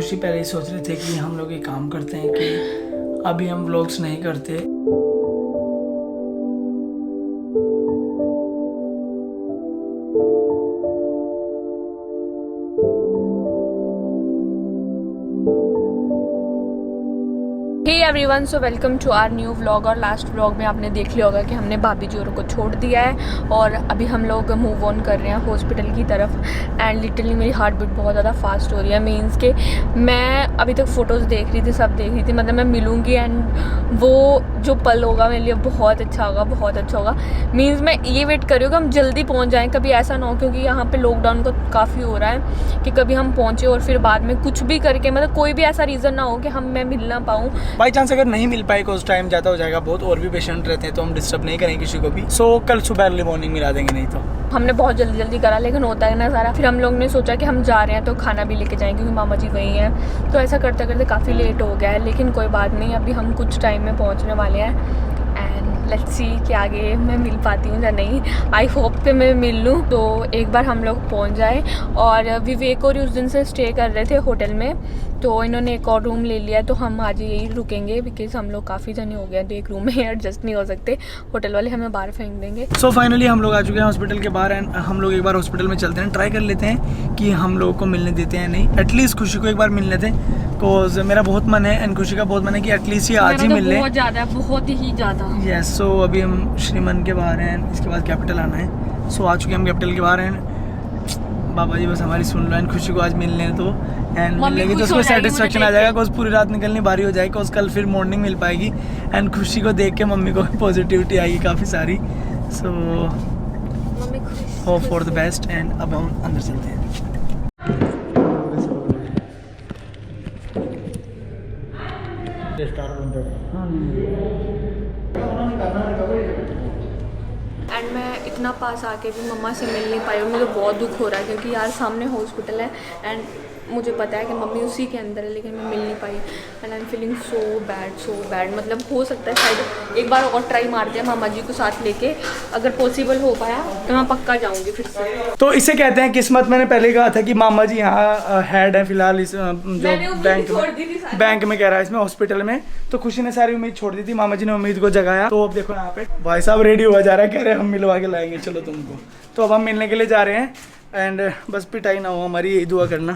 खुशी पहले ही सोच रहे थे कि हम लोग एक काम करते हैं कि अभी हम व्लॉग्स नहीं करते। Everyone, so welcome to our new vlog. और लास्ट व्लॉग में आपने देख लिया होगा कि हमने भाभी जी को छोड़ दिया है और अभी हम लोग मूव ऑन कर रहे हैं हॉस्पिटल की तरफ। एंड लिटरली मेरी हार्ट बीट बहुत ज़्यादा फास्ट हो रही है। मीन्स के मैं अभी तक फ़ोटोज़ देख रही थी, सब देख रही थी, मतलब मैं मिलूँगी एंड वो जो पल होगा मेरे लिए बहुत अच्छा होगा, बहुत अच्छा होगा। मीन्स मैं ये वेट कर रही हूँ कि हम जल्दी पहुँच जाएँ, कभी ऐसा ना हो, क्योंकि यहाँ पर लॉकडाउन का काफ़ी हो रहा है कि कभी हम पहुँचे और फिर बाद में कुछ भी करके, मतलब कोई भी ऐसा रीज़न ना हो कि मैं मिल ना पाऊँ। बाई चांस अगर नहीं मिल पाए कुछ टाइम ज़्यादा हो जाएगा बहुत, और भी पेशेंट रहते हैं तो हम डिस्टर्ब नहीं करेंगे किसी को भी। सो कल सुबह अर्ली मॉर्निंग मिला देंगे। नहीं तो हमने बहुत जल्दी करा, लेकिन होता है ना सारा। फिर हम लोग ने सोचा कि हम जा रहे हैं तो खाना भी लेके जाएंगे क्योंकि मामा जी वहीं हैं। तो ऐसा करते करते काफ़ी लेट हो गया है, लेकिन कोई बात नहीं, अभी हम कुछ टाइम में पहुंचने वाले हैं। एंड लेट्स सी कि आगे मैं मिल पाती हूँ या नहीं। आई होप कि मैं मिल लूँ। तो एक बार हम लोग पहुँच जाए। और विवेक और उस दिन से स्टे कर रहे थे होटल में, तो इन्होंने एक और रूम ले लिया, तो हम आज यही रुकेंगे बिकॉज हम लोग काफ़ी जने हो गए, तो एक रूम में एडजस्ट नहीं हो सकते, होटल वाले हमें बाहर फेंक देंगे। सो फाइनली हम लोग आ चुके हैं हॉस्पिटल के बाहर। एंड हम लोग एक बार हॉस्पिटल में चलते हैं, ट्राई कर लेते हैं कि हम लोगों को मिलने देते हैं नहीं। एटलीस्ट खुशी को एक बार मिलने दें, बिकॉज मेरा बहुत मन है एंड खुशी का बहुत मन है कि एटलीस्ट ये आज ही मिल ले। बहुत ज़्यादा, बहुत ही ज़्यादा। यस, सो अभी हम श्रीमन के बाहर हैं, इसके बाद कैपिटल आना है। सो आ चुके हैं हम कैपिटल के बाहर हैं। बाबा जी बस हमारी सुन लो एंड खुशी को आज मिलने तो एंड मिलेगी तो उसको सेटिस्फेक्शन आ जाएगा, बिकॉज पूरी रात निकलनी भारी हो जाएगी, बिकॉज कल फिर मॉर्निंग मिल पाएगी। एंड खुशी को देख के मम्मी को पॉजिटिविटी आएगी काफ़ी सारी। So hope for the best. And अब हम अंदर चलते हैं। एंड मैं इतना पास आके भी मम्मा से मिल नहीं पाई और मुझे बहुत दुख हो रहा है, क्योंकि यार सामने हॉस्पिटल है एंड मुझे पता है कि मम्मी उसी के अंदर है, लेकिन मैं मिल नहीं पाई। And I am feeling so bad. मतलब हो सकता है शायद एक बार और ट्राई मारते हैं मामा जी को साथ लेके, अगर पॉसिबल हो पाया तो मैं पक्का जाऊंगी फिर से। तो इसे कहते हैं किस्मत। मैंने पहले कहा था कि मामा जी यहाँ हेड है फिलहाल इस जो बैंक में कह रहा है, इसमें हॉस्पिटल में। तो खुशी ने सारी उम्मीद छोड़ दी थी, मामा जी ने उम्मीद को जगाया। तो अब देखो यहाँ पे भाई साहब रेडी हुआ जा रहा है, कह रहे हैं हम मिलवा के लाएंगे चलो तुमको। तो अब हम मिलने के लिए जा रहे हैं एंड बस पिटाई ना हो हमारी, यही दुआ करना।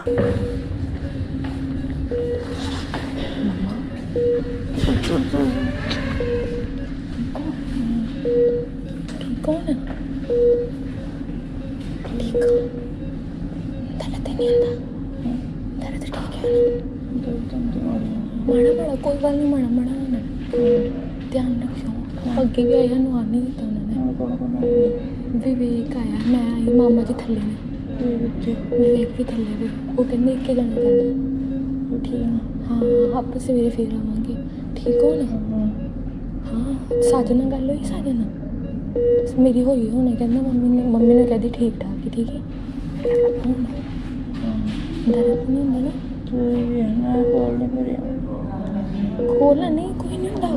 कौन है? ठीक हो? दर्द नहीं आता? दर्द ठीक है ना? माड़ा कोई गल नहीं, माड़ा ध्यान रखियो। अगे भी आया नवा नहीं दिता उन्होंने। विवेक आया, मैं आई, मामा जी थले ने, विवेक भी थले थे। वो कहते एक ही जाना करना। ठीक है, हाँ आप सवेरे फिर आवांगे। ठीक हो ना? हाँ साजना गल हुई? साजना मेरी हुई होने, कहना मम्मी ने कहती ठीक ठाक ही। ठीक है, दर्द नहीं होंदा ना? खोलना नहीं, कोई नहीं होंदा,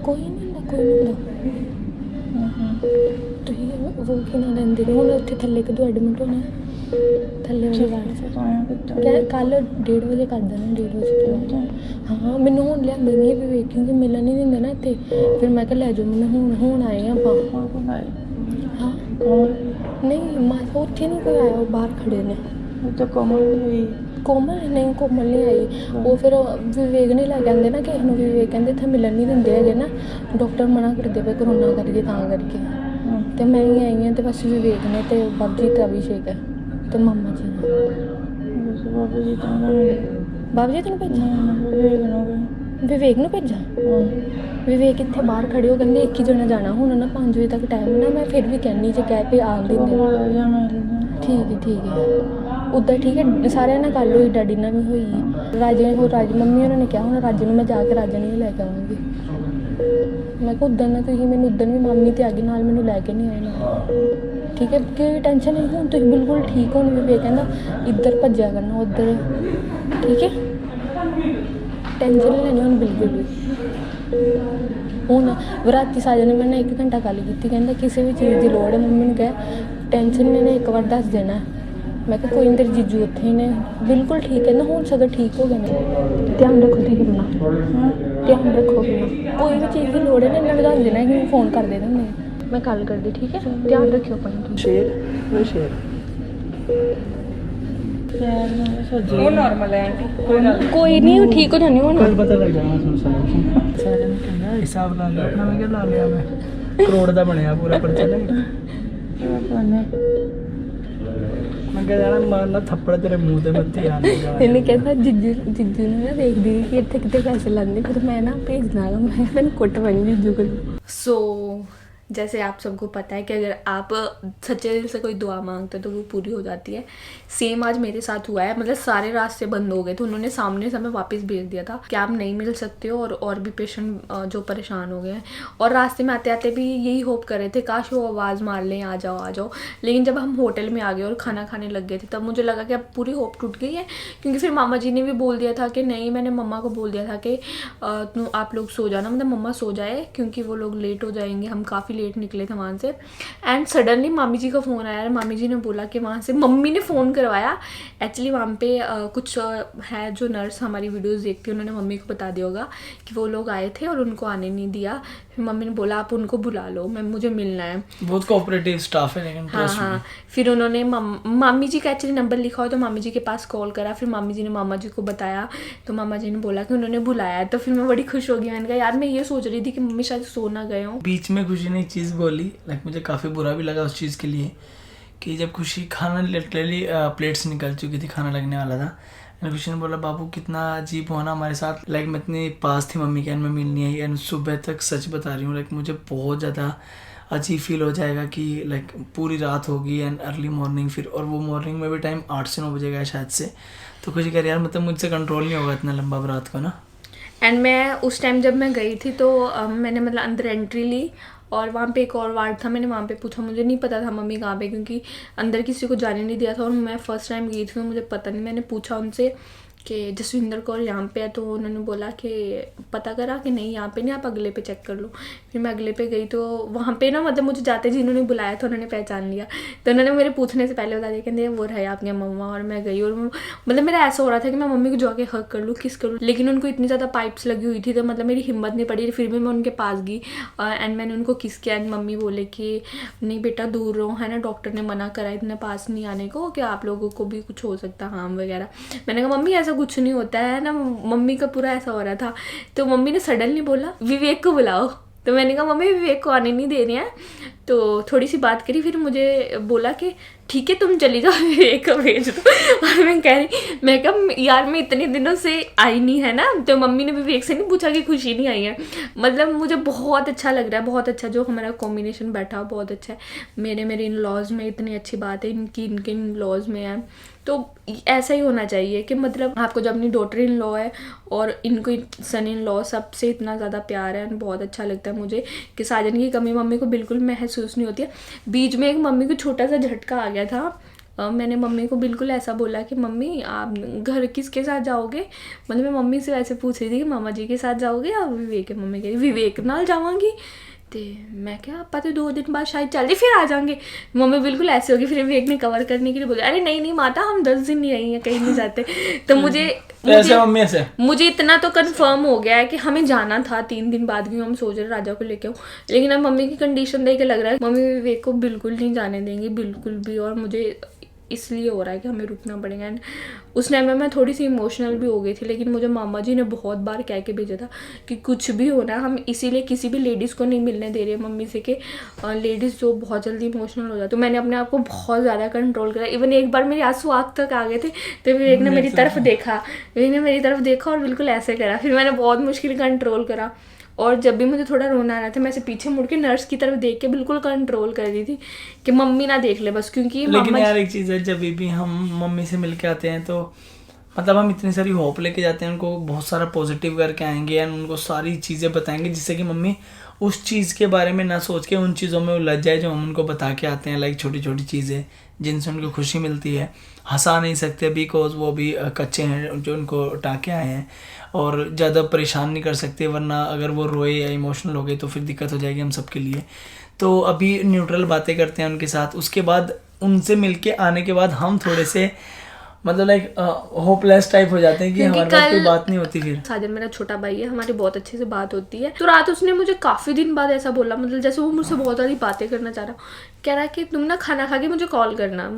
कोई नहीं होंदा। तुसीं वो कि ना लैंदे ने हुण उत्थे थल्ले कदों एडमिट होना? थल्ले वाले वार्ड कल 1:30 बजे कर देना, 1:30 बजे। हाँ मैनू हुण लिआंदे नहीं विवेक, क्योंकि मिलन नहीं दिंदे ना इत्थे। फिर मैं कहा लै जाओ मैनू, हुण आए आपां। हाँ नहीं माता उत्थे नहीं कोई आया, वो बाहर खड़े ने। तो कोमल नहीं आई। वो फिर विवेक नहीं लैके आंदे ना किसे नूं, विवेक कहंदे इत्थे मिलन नहीं दिंदे हैगे ना, डॉक्टर मना करदे पे करोना करके, तां करके। ते मैं ही आई हां, ते बस विवेक ने ते बाबू जी अभिषेक है ते मामा जी ने। बाबू जी तेन भेजा? विवेक नूं भेजा? विवेक इत्थे बाहर खड़े हो, कहंदे एक ही जना जाना हुण ना, 5 बजे तक टाइम ना। मैं फिर भी कहनी जे कह पे आन दिंदे। ठीक है उदा ठीक है, सारे ना गल हुई, डैडी नाल भी हुई। राजे मम्मी उन्होंने ने कहा हुण राजे मैं जाके राजे नहीं लैके आऊँगी। मैं कहा उदन ना तुसीं मैनूं, उदन भी मामी ते आ गई नाल, मैनूं लैके नहीं आए नाल। ठीक है कोई टेंशन नहीं, हुण तुसीं बिल्कुल ठीक हो। विवेक कहंदा इधर भज्जा करना उधर। ठीक है टेंशन नहीं लैनी हुण बिल्कुल भी। हुण राती साजन ने मैंने 1 घंटा गल की, कहंदा किसी भी चीज़ की लोड़ है मम्मी नूं कह, टेंशन मैंने एक बार दस देना। मैं कहा कोई नहीं, तेरे जीजू उत्थे ही ने, बिल्कुल ठीक है ना, हुण सगों ठीक हो गए ने। ध्यान रखो तुसीं अपना, ध्यान रखो अपना, कोई भी चीज़ की लोड़ है ना इन्ना बधा देना कि फोन कर देना मैं गल करदी, ठीक है, ध्यान रखियो अपना। शेर वो नॉर्मल है आंटी, कोई नहीं, ठीक हो जानी हुण। कल पता लग जाना सुन सारे ने कहना हिसाब ला लिया अपना, मैं क्या ला लिया, मैं करोड़ दा बनया पूरा पर्चा नहीं। मैं कह जाना मारना थप्पड़ तेरे मुंह ते मत्थे आने का। इन्हें कहता जिज्जू ने ना देख दी कि इतने कितने पैसे लाने, फिर मैं ना भेजना मैंने कुट बनी जिज्जू को। सो जैसे आप सबको पता है कि अगर आप सच्चे दिल से कोई दुआ मांगते हो तो वो पूरी हो जाती है। सेम आज मेरे साथ हुआ है, मतलब सारे रास्ते बंद हो गए थे, उन्होंने सामने से हमें वापस भेज दिया था कि आप नहीं मिल सकते हो, और भी पेशेंट जो परेशान हो गए हैं। और रास्ते में आते आते भी यही होप कर रहे थे काश वो आवाज़ मार लें आ जाओ आ जाओ। लेकिन जब हम होटल में आ गए और खाना खाने लग गए थे तब मुझे लगा कि अब पूरी होप टूट गई है, क्योंकि फिर मामा जी ने भी बोल दिया था कि नहीं, मैंने मम्मा को बोल दिया था कि आप लोग सो जाना, मतलब मम्मा सो जाए क्योंकि वो लोग लेट हो जाएंगे। हम काफ़ी लेट निकले थे वहाँ से। एंड सडनली मामी जी का फ़ोन आया, मामी जी ने बोला कि वहाँ से मम्मी ने फ़ोन करवाया। एक्चुअली वहाँ पे कुछ है जो नर्स हमारी वीडियोस देखती है, उन्होंने मम्मी को बता दिया होगा कि वो लोग आए थे और उनको आने नहीं दिया। फिर मम्मी ने बोला आप उनको बुला लो, मुझे मिलना है। बहुत कोऑपरेटिव स्टाफ है लेकिन हाँ। फिर उन्होंने मामी जी का एक्चुअली नंबर लिखा हो तो मामी जी के पास कॉल करा, फिर मामी जी ने मामा जी को बताया तो मामा जी ने बोला कि उन्होंने बुलाया है। तो फिर मैं बड़ी खुश हो गई, मैंने कहा यार मैं ये सोच रही थी कि मम्मी शायद सो ना गए हों। बीच में खुशी ने एक चीज़ बोली, लाइक मुझे काफ़ी बुरा भी लगा उस चीज़ के लिए कि जब खुशी खाना लिटरली प्लेट्स निकल चुकी थी, खाना लगने वाला था, खुशी ने बोला बाबू कितना अजीब हुआ ना हमारे साथ, लाइक मैं इतनी पास थी मम्मी के एंड मैं मिलनी आई एंड सुबह तक, सच बता रही हूँ, लाइक मुझे बहुत ज़्यादा अजीब फील हो जाएगा कि लाइक पूरी रात होगी एंड अर्ली मॉर्निंग फिर, और वो मॉर्निंग में भी टाइम 8 से 9 बजे का है शायद से। तो खुशी कह रही यार मतलब मुझसे कंट्रोल नहीं होगा इतना लंबा रात को ना। एंड मैं उस टाइम जब मैं गई थी तो मैंने मतलब अंदर एंट्री ली और वहाँ पे एक और वार्ड था, मैंने वहाँ पे पूछा, मुझे नहीं पता था मम्मी कहाँ पे, क्योंकि अंदर किसी को जाने नहीं दिया था और मैं फर्स्ट टाइम गई थी, मुझे पता नहीं। मैंने पूछा उनसे कि जसविंदर कौर यहाँ पे है, तो उन्होंने बोला कि पता करा कि नहीं यहाँ पे नहीं, आप अगले पे चेक कर लो। फिर मैं अगले पे गई तो वहाँ पे ना मतलब मुझे जाते जिन्होंने बुलाया था उन्होंने पहचान लिया, तो उन्होंने मेरे पूछने से पहले बता दिया कहते वो रहे आपके मम्मा। और मैं गई और मतलब मेरा ऐसा हो रहा था कि मैं मम्मी को जाके हक कर लूँ, किस करूँ, लेकिन उनको इतनी ज़्यादा पाइप्स लगी हुई थी तो मतलब मेरी हिम्मत नहीं पड़ी, फिर भी मैं उनके पास गई एंड मैंने उनको किस किया। एंड मम्मी बोले कि नहीं बेटा दूर रहो, है ना, डॉक्टर ने मना करा इतने पास नहीं आने को कि आप लोगों को भी कुछ हो सकता हार्म वगैरह। मैंने कहा मम्मी ऐसा कुछ नहीं होता है ना, मम्मी का पूरा ऐसा हो रहा था। तो मम्मी ने सडनली बोला विवेक को बुलाओ, तो मैंने कहा मम्मी विवेक को आने नहीं दे रहे हैं। तो थोड़ी सी बात करी, फिर मुझे बोला कि ठीक है तुम चली जाओ, विवेक को भेज दो। और मैं कह रही, मैं कहा यार मैं इतने दिनों से आई नहीं है ना, तो मम्मी ने विवेक से नहीं पूछा कि खुशी नहीं आई है। मतलब मुझे बहुत अच्छा लग रहा है, बहुत अच्छा जो हमारा कॉम्बिनेशन बैठा बहुत अच्छा है। मेरे इन लॉज में इतनी अच्छी बात है, इनके इन लॉज में है, तो ऐसा ही होना चाहिए कि मतलब आपको जब अपनी डॉटर इन लॉ है और इनको सन इन लॉ सबसे इतना ज़्यादा प्यार है, बहुत अच्छा लगता है मुझे कि साजन की कमी मम्मी को बिल्कुल महसूस नहीं होती है। बीच में एक मम्मी को छोटा सा झटका आ गया था, मैंने मम्मी को बिल्कुल ऐसा बोला कि मम्मी आप घर किसके साथ जाओगे, मतलब मैं मम्मी से वैसे पूछ रही थी कि मामा जी के साथ जाओगे या विवेक है। मम्मी कह रही विवेक नाल जावांगी, तो मैं क्या आपा तो 2 दिन बाद शायद चल फिर आ जाएंगे। मम्मी बिल्कुल ऐसे होगी, फिर विवेक ने कवर करने के लिए बोला अरे नहीं माता हम 10 दिन नहीं रही हैं, कहीं नहीं जाते। तो मुझे इतना तो कंफर्म हो गया है कि हमें जाना था 3 दिन बाद भी, हम सोच रहे राजा को लेके आओ, लेकिन अब मम्मी की कंडीशन देख के लग रहा है मम्मी विवेक को बिल्कुल नहीं जाने देंगी, बिल्कुल भी। और मुझे इसलिए हो रहा है कि हमें रुकना पड़ेगा। एंड उस टाइम में मैं थोड़ी सी इमोशनल भी हो गई थी, लेकिन मुझे मामा जी ने बहुत बार कह के भेजा था कि कुछ भी होना हम इसीलिए किसी भी लेडीज़ को नहीं मिलने दे रहे मम्मी से कि लेडीज़ जो बहुत जल्दी इमोशनल हो जाए। तो मैंने अपने आप को बहुत ज़्यादा कंट्रोल करा। इवन एक बार मेरे आंसू आँख तक आ गए थे तो विवेक ने मेरी तरफ देखा और बिल्कुल ऐसे करा, फिर मैंने बहुत मुश्किल कंट्रोल करा। और जब भी मुझे थोड़ा रोना आ रहा था मैं ऐसे पीछे मुड़ के नर्स की तरफ देख के बिल्कुल कंट्रोल कर रही थी कि मम्मी ना देख ले बस, क्योंकि लेकिन यार एक चीज़ है, जब भी हम मम्मी से मिल के आते हैं तो मतलब हम इतनी सारी होप लेके जाते हैं, उनको बहुत सारा पॉजिटिव करके आएंगे एंड उनको सारी चीज़ें बताएंगे जिससे कि मम्मी उस चीज़ के बारे में ना सोच के उन चीज़ों में उलझ जाए जो हम उनको बता के आते हैं, लाइक छोटी छोटी चीज़ें जिनसे उनको खुशी मिलती है। हंसा नहीं सकते बिकॉज वो भी कच्चे हैं जो उनको टाँके आए हैं, और ज़्यादा परेशान नहीं कर सकते, वरना अगर वो रोए या इमोशनल हो गए तो फिर दिक्कत हो जाएगी हम सब के लिए। तो अभी न्यूट्रल बातें करते हैं उनके साथ। उसके बाद उनसे मिलके आने के बाद हम थोड़े से मतलब लाइक होपलेस टाइप हो जाते हैं कि हमारे पास कोई बात नहीं होती। फिर साजन मेरा छोटा भाई है, हमारी बहुत अच्छे से बात होती है। तो रात उसने मुझे काफ़ी दिन बाद ऐसा बोला, मतलब जैसे वो मुझसे बहुत सारी बातें करना चाह रहा, कह रहा कि तुम ना खाना खा के मुझे कॉल करना।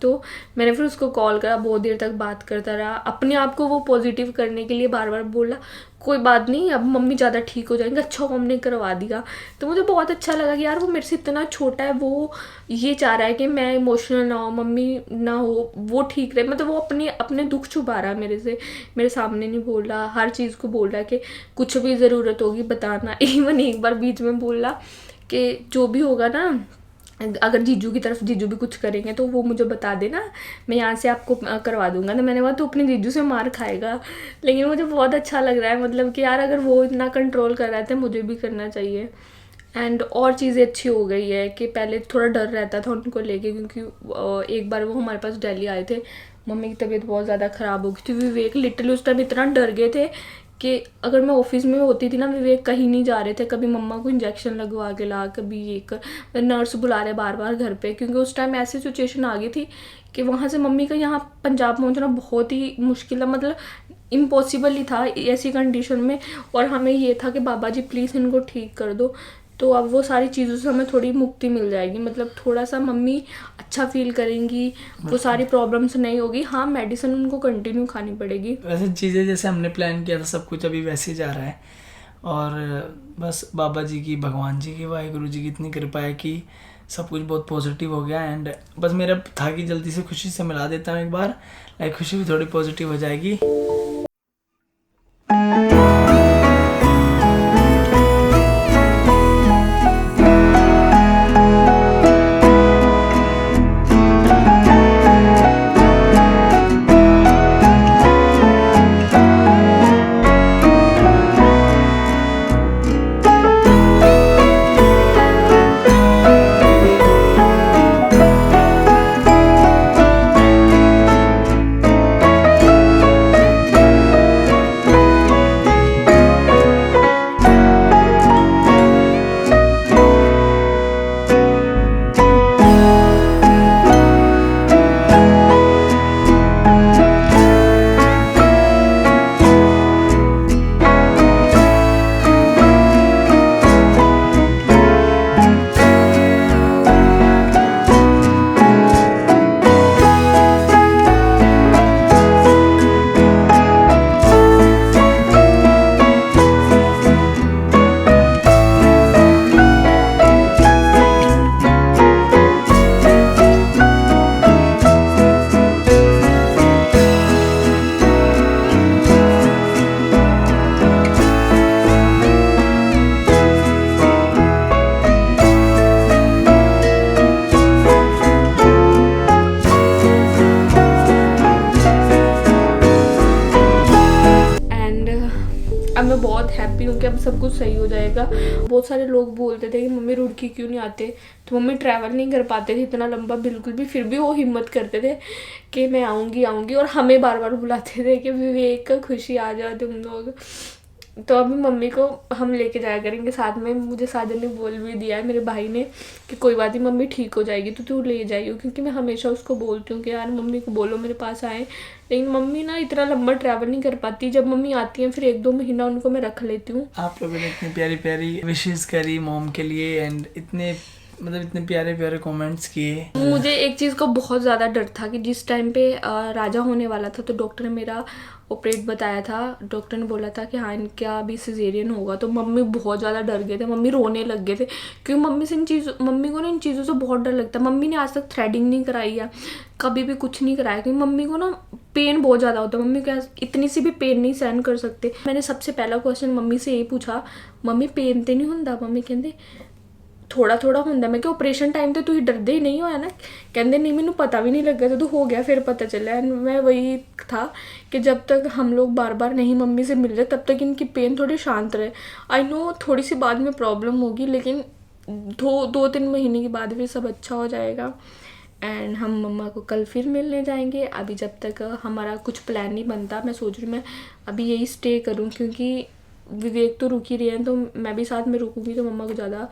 तो मैंने फिर उसको कॉल करा, बहुत देर तक बात करता रहा, अपने आप को वो पॉजिटिव करने के लिए बार बार बोला कोई बात नहीं, अब मम्मी ज़्यादा ठीक हो जाएंगे, अच्छा हमने करवा दिया। तो मुझे बहुत अच्छा लगा कि यार वो मेरे से इतना छोटा है, वो ये चाह रहा है कि मैं इमोशनल ना हो, मम्मी ना हो, वो ठीक रहे। मतलब वो अपने दुख छुपा रहा है मेरे से, मेरे सामने नहीं बोल रहा, हर चीज़ को बोल रहा है कि कुछ भी ज़रूरत होगी बताना। इवन एक बार बीच में बोला कि जो भी होगा ना, अगर जीजू की तरफ जीजू भी कुछ करेंगे तो वो मुझे बता देना, मैं यहाँ से आपको करवा दूंगा। तो मैंने कहा तो अपने जीजू से मार खाएगा। लेकिन मुझे बहुत अच्छा लग रहा है, मतलब कि यार अगर वो इतना कंट्रोल कर रहा है तो मुझे भी करना चाहिए। एंड और चीज़ें अच्छी हो गई है कि पहले थोड़ा डर रहता था उनको लेके, क्योंकि एक बार वो हमारे पास दिल्ली आए थे, मम्मी की तबीयत बहुत ज़्यादा ख़राब हो गई थी। विवेक लिटरली उस टाइम इतना डर गए थे कि अगर मैं ऑफिस में होती थी ना, विवेक कहीं नहीं जा रहे थे, कभी मम्मा को इंजेक्शन लगवा के ला, कभी ये कर, नर्स बुला रहे बार बार घर पे, क्योंकि उस टाइम ऐसी सिचुएशन आ गई थी कि वहाँ से मम्मी का यहाँ पंजाब पहुँचना बहुत ही मुश्किल है, मतलब इम्पॉसिबल ही था ऐसी कंडीशन में। और हमें ये था कि बाबा जी प्लीज़ इनको ठीक कर दो। तो अब वो सारी चीज़ों से हमें थोड़ी मुक्ति मिल जाएगी, मतलब थोड़ा सा मम्मी अच्छा फील करेंगी, वो सारी प्रॉब्लम्स नहीं होगी। हाँ, मेडिसिन उनको कंटिन्यू खानी पड़ेगी। वैसे चीज़ें जैसे हमने प्लान किया था सब कुछ अभी वैसे ही जा रहा है, और बस बाबा जी की, भगवान जी की, वाहिगुरु जी की इतनी कृपा है कि सब कुछ बहुत पॉजिटिव हो गया। एंड बस मेरा था कि जल्दी से खुशी से मिला देता हूँ एक बार, लाइक खुशी भी थोड़ी पॉजिटिव हो जाएगी। अब मैं बहुत हैप्पी हूँ कि अब सब कुछ सही हो जाएगा। बहुत सारे लोग बोलते थे कि मम्मी रुड़की क्यों नहीं आते, तो मम्मी ट्रैवल नहीं कर पाते थे इतना लंबा बिल्कुल भी, फिर भी वो हिम्मत करते थे कि मैं आऊँगी आऊँगी, और हमें बार बार बुलाते थे कि विवेक का खुशी आ जाओ तुम लोग। तो अभी मम्मी को हम लेके जाया करेंगे साथ में। मुझे साजन ने बोल भी दिया है मेरे भाई ने कि कोई बात नहीं मम्मी ठीक हो जाएगी तो तू ले जाइयो, क्योंकि मैं हमेशा उसको बोलती हूँ कि यार मम्मी को बोलो मेरे पास आए। लेकिन मम्मी ना इतना लंबा ट्रैवल नहीं कर पाती, जब मम्मी आती हैं फिर 1-2 महीना उनको मैं रख लेती हूँ। आप लोगों ने इतनी प्यारी प्यारी विशेस करी मॉम के लिए, एंड इतने प्यारे प्यारे कमेंट्स किए। मुझे एक चीज़ का बहुत ज़्यादा डर था कि जिस टाइम पे राजा होने वाला था तो डॉक्टर ने मेरा ऑपरेट बताया था, डॉक्टर ने बोला था कि हाँ इनका अभी सिजेरियन होगा, तो मम्मी बहुत ज़्यादा डर गए थे, मम्मी रोने लग गए थे, क्योंकि मम्मी को ना इन चीज़ों से बहुत डर लगता है। मम्मी ने आज तक थ्रेडिंग नहीं कराई है, कभी भी कुछ नहीं कराया, क्योंकि मम्मी को ना पेन बहुत ज़्यादा होता है, मम्मी क्या इतनी सी भी पेन नहीं सहन कर सकते। मैंने सबसे पहला क्वेश्चन मम्मी से यही पूछा, मम्मी पेन तो नहीं होता? मम्मी कहते थोड़ा थोड़ा होंगे। मैं क्या ऑपरेशन टाइम तो तुम डरदे ही नहीं हो है ना? कहते नहीं मैंने पता भी नहीं लगा, तो हो गया फिर पता चला। एंड मैं वही था कि जब तक हम लोग बार बार नहीं मम्मी से मिल रहे तब तक इनकी पेन थोड़ी शांत रहे। आई नो थोड़ी सी बाद में प्रॉब्लम होगी, लेकिन 2-3 महीने के बाद फिर सब अच्छा हो जाएगा। एंड हम मम्मा को कल फिर मिलने जाएंगे। अभी जब तक हमारा कुछ प्लान नहीं बनता, मैं सोच रही हूँ मैं अभी यही स्टे करूँ, क्योंकि विवेक तो रुक ही रहे हैं, तो मैं भी साथ में रुकूंगी तो मम्मा को ज़्यादा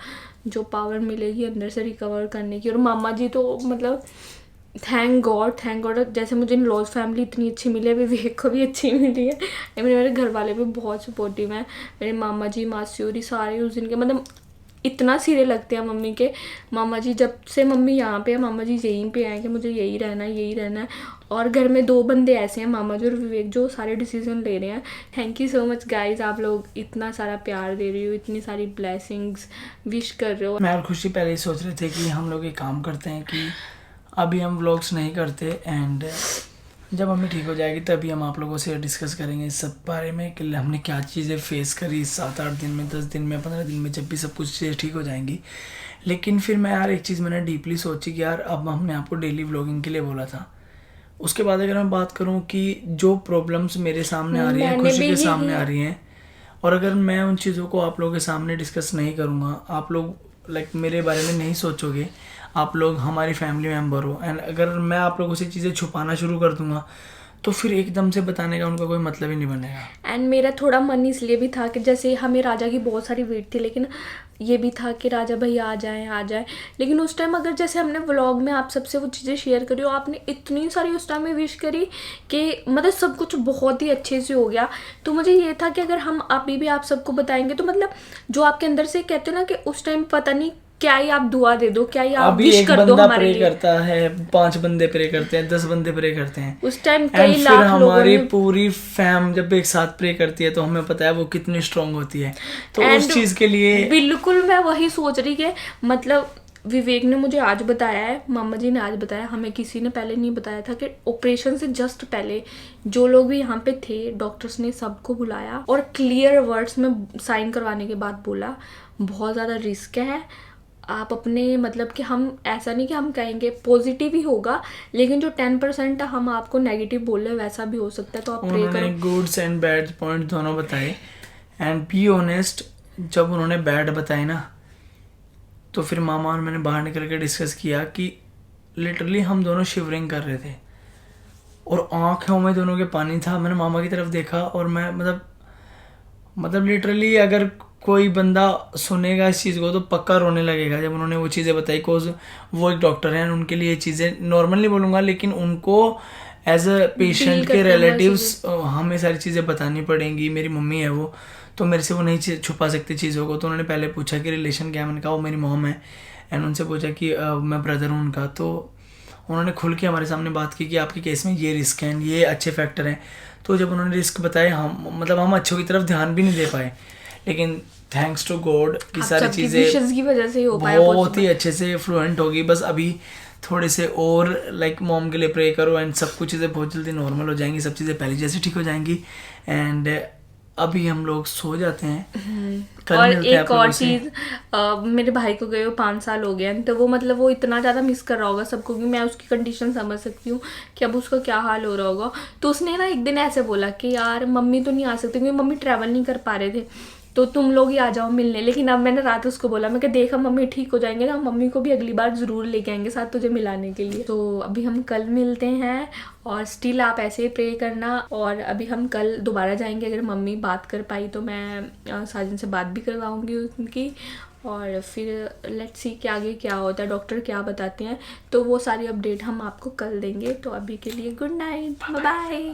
जो पावर मिलेगी अंदर से रिकवर करने की। और मामा जी तो मतलब थैंक गॉड जैसे मुझे लॉज फैमिली इतनी अच्छी मिली है, विवेक को भी अच्छी मिली है। मेरे घर वाले भी बहुत सपोर्टिव हैं, मेरे मामा जी मासी और सारे उस दिन के मतलब इतना सिरे लगते हैं मम्मी के। मामा जी जब से मम्मी यहाँ पे है, मामा जी यहीं पे आए कि मुझे यही रहना है। और घर में 2 बंदे ऐसे हैं, मामा जी और विवेक, जो सारे डिसीजन ले रहे हैं। Thank you so much guys, आप लोग इतना सारा प्यार दे रहे हो, इतनी सारी ब्लेसिंग्स विश कर रहे हो। मैं और खुशी पहले ही सोच रहे थे कि हम लोग एक काम करते हैं कि अभी हम व्लॉग्स नहीं करते, एंड जब मम्मी ठीक हो जाएगी तभी हम आप लोगों से डिस्कस करेंगे इस सब बारे में कि हमने क्या चीज़ें फेस करी 7-8 दिन में, 10 दिन में, 15 दिन में, जब भी सब कुछ चीज़ें ठीक हो जाएंगी। लेकिन फिर मैं यार एक चीज़ मैंने डीपली सोची कि यार अब हमने आपको डेली व्लॉगिंग के लिए बोला था, उसके बाद अगर मैं बात करूँ कि जो प्रॉब्लम्स मेरे सामने आ रही हैं, खुशी के सामने आ रही हैं, और अगर मैं उन चीज़ों को आप लोगों के सामने डिस्कस नहीं करूँगा, आप लोग मेरे बारे में नहीं सोचोगे, आप लोग हमारी फैमिली मेम्बर हो, एंड अगर मैं आप लोगों से चीज़ें छुपाना शुरू कर दूंगा तो फिर एकदम से बताने का उनका कोई मतलब ही नहीं बनेगा। एंड मेरा थोड़ा मन इसलिए भी था कि जैसे हमें राजा की बहुत सारी वेट थी, लेकिन ये भी था कि राजा भैया आ जाए। लेकिन उस टाइम अगर जैसे हमने व्लॉग में आप सबसे वो चीज़ें शेयर करी और आपने इतनी सारी उस टाइम में विश करी कि मतलब सब कुछ बहुत ही अच्छे से हो गया। तो मुझे ये था कि अगर हम अभी भी आप सबको बताएंगे तो मतलब जो आपके अंदर से कहते हो ना कि उस टाइम पता नहीं क्या ही आप दुआ दे दो, क्या ही आप विश कर दो हमारे लिए। करता है, 5 बंदे प्रे करते हैं, 10 बंदे प्रे करते हैं, उस टाइम कई लाख लोगों हमारी ने पूरी फैम जब एक साथ प्रे करती है तो हमें पता है वो कितनी स्ट्रांग होती है। तो उस चीज के लिए बिल्कुल मैं वही सोच रही कि मतलब विवेक ने मुझे आज बताया है, मामा जी ने आज बताया, हमें किसी ने पहले नहीं बताया था कि ऑपरेशन से जस्ट पहले जो लोग भी यहाँ पे थे डॉक्टर्स ने सबको बुलाया और क्लियर वर्ड्स में साइन करवाने के बाद बोला बहुत ज़्यादा रिस्क है, आप अपने मतलब कि हम ऐसा नहीं कि हम कहेंगे पॉजिटिव ही होगा, लेकिन जो 10% हम आपको नेगेटिव बोल रहे वैसा भी हो सकता है, तो आप प्रे करो। उन्होंने गुड्स एंड बैड पॉइंट दोनों बताए, एंड बी ऑनेस्ट जब उन्होंने बैड बताए ना तो फिर मामा और मैंने बाहर निकल के डिस्कस किया कि लिटरली हम दोनों शिवरिंग कर रहे थे और आँखों में दोनों के पानी था। मैंने मामा की तरफ देखा और मैं मतलब लिटरली अगर कोई बंदा सुनेगा इस चीज़ को तो पक्का रोने लगेगा जब उन्होंने वो चीज़ें बताई। कोज वो एक डॉक्टर हैं, उनके लिए ये चीज़ें नॉर्मल नहीं बोलूँगा, लेकिन उनको एज अ पेशेंट के रिलेटिव्स हमें सारी चीज़ें बतानी पड़ेंगी। मेरी मम्मी है वो, तो मेरे से वो नहीं छुपा सकती चीज़ों को। तो उन्होंने पहले पूछा कि रिलेशन क्या है, मैंने कहा वो मेरी मॉम है, एंड उनसे पूछा कि मैं ब्रदर हूँ उनका। तो उन्होंने खुल के हमारे सामने बात की कि आपके केस में ये रिस्क हैं, ये अच्छे फैक्टर हैं। तो जब उन्होंने रिस्क बताए हम अच्छों की तरफ ध्यान भी नहीं दे पाए, लेकिन थैंक्स टू गॉड की सारी चीज़ें की वजह से हो पाया, बहुत ही अच्छे से फ्लुएंट होगी। बस अभी थोड़े से और मॉम के लिए प्रे करो एंड सब कुछ चीज़ें बहुत जल्दी नॉर्मल हो जाएंगी, सब चीज़ें पहले जैसे ठीक हो जाएंगी। एंड अभी हम लोग सो जाते हैं। और एक और चीज़, मेरे भाई को गए 5 साल हो गए हैं, तो वो मतलब वो इतना ज़्यादा मिस कर रहा होगा सबको, कि मैं उसकी कंडीशन समझ सकती हूँ कि अब उसका क्या हाल हो रहा होगा। तो उसने ना एक दिन ऐसे बोला कि यार मम्मी तो नहीं आ सकती क्योंकि मम्मी ट्रैवल नहीं कर पा रहे थे, तो तुम लोग ही आ जाओ मिलने। लेकिन अब मैंने रात उसको बोला, मैं कि देखा मम्मी ठीक हो जाएंगे ना, हम मम्मी को भी अगली बार ज़रूर लेके आएंगे साथ तुझे मिलाने के लिए। तो अभी हम कल मिलते हैं और स्टिल आप ऐसे ही प्रे करना। और अभी हम कल दोबारा जाएंगे, अगर मम्मी बात कर पाई तो मैं साजन से बात भी करवाऊँगी उनकी, और फिर लेट्स सी कि आगे क्या होता है, डॉक्टर क्या बताते हैं, तो वो सारी अपडेट हम आपको कल देंगे। तो अभी के लिए गुड नाइट, बाय बाय।